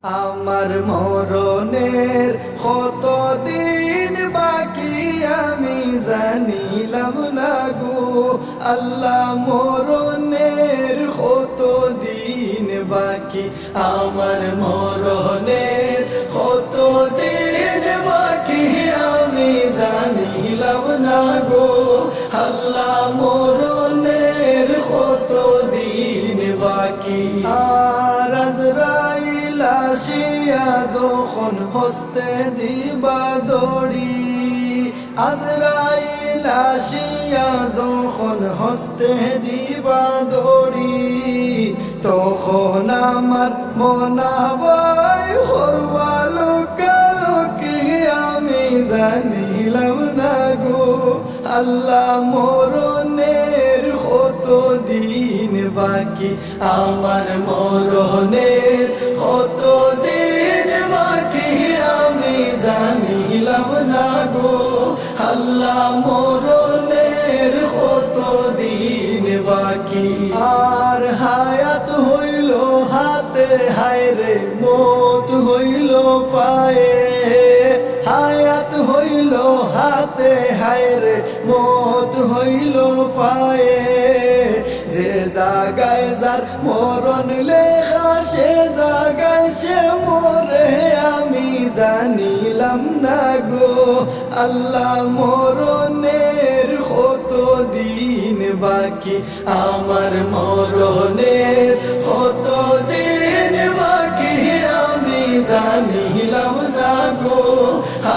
আমার মরণের কতদিন বাকি আমি জানিলাম না গো আল্লাহ। মরণের কতদিন বাকি আমার মরণের কতদিন বাকি আমি জানিলাম না গো আল্লাহ। মরণের কতদিন বাকি আর আজরাইল আসিয়া যখন হস্তে দিবা দড়ি, আজরাইল আসিয়া যখন হস্তে দিবা দড়ি, তখন আমার মনাবাই হরবা লোকালোকি আমি জানিলাম না গো আল্লাহ। মরণের কতদিন বাকি আমার মরণের কতদিন বাকি আমি জানিলাম না গো আল্লাহ। মরণের কতদিন বাকি আর হায়াত হইল হাতে হায়রে মত হইল পায়ে, হায়াত হইল হাতে হায়রে মত হইল পায়ে। যে জাগায় যার মরণ লেখা সে জাগায় সে মরে আমি জানিলাম না গো আল্লাহ। মরণের কতদিন বাকি আমার মরণের কতদিন বাকি আমি জানিলাম না গো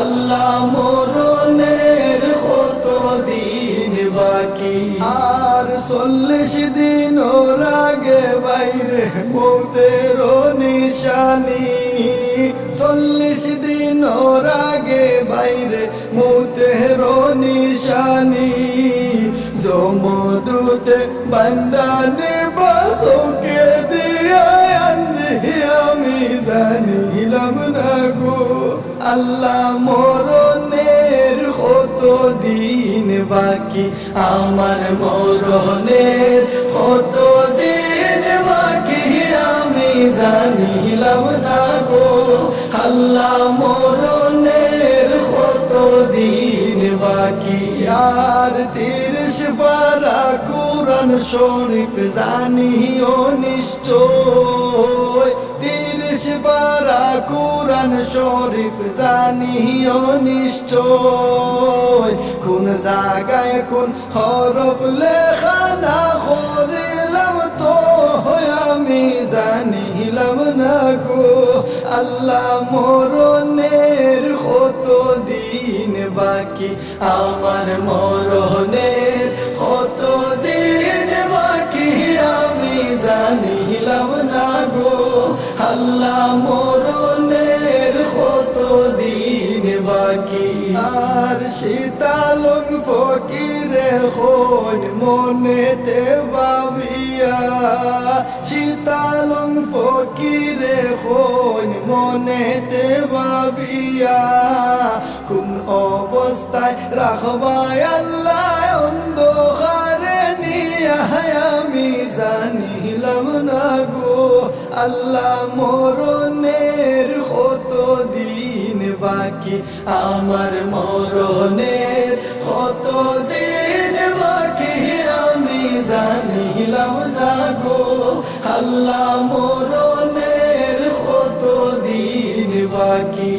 আল্লাহ। মরণের কতদিন বাকি আর 40 দিন ওর আগে বাইরে মৌতের নিশানি, 40 দিন ওর আগে বাইরে মৌতের নিশানি। যমদূতে বান্দানে বাসকে দিয়া আন্ধি আমি জানিলাম না গো আল্লাহ। মরণের কতদিন বাকি আমার মরণের কতদিন বাকি আমি জানিলাম না গো আল্লাহ। মরণের কতদিন বাকি আর 30 পারা কুরআন শরীফ জানিও নিশ্চয়, 30 পারা কুরআন শরীফ জানিও নিশ্চয়। কোন জায়গায় কোন হরফ লেখা না করিলাম তো আমি জানিলাম না গো আল্লাহ। মরণের কতদিন বাকি আমার মরণের কতদিন বাকি আমি জানিলাম না গো আল্লাহ। মরণের কতদিন বাকি আর শীতালং ফকিরে হন মনেতে ভাবিয়া, শীতালং ফকিরে হন মনেতে ভাবিয়া। কোন অবস্থায় রাখবায় আল্লাহ অন্ধকারে নিয়া আমি জানিলাম না গো আল্লাহ। মরণের কতদিন বাকি আমার মরণের কতদিন বাকি আমি জানিলাম না গো আল্লাহ। মরণের কতদিন বাকি।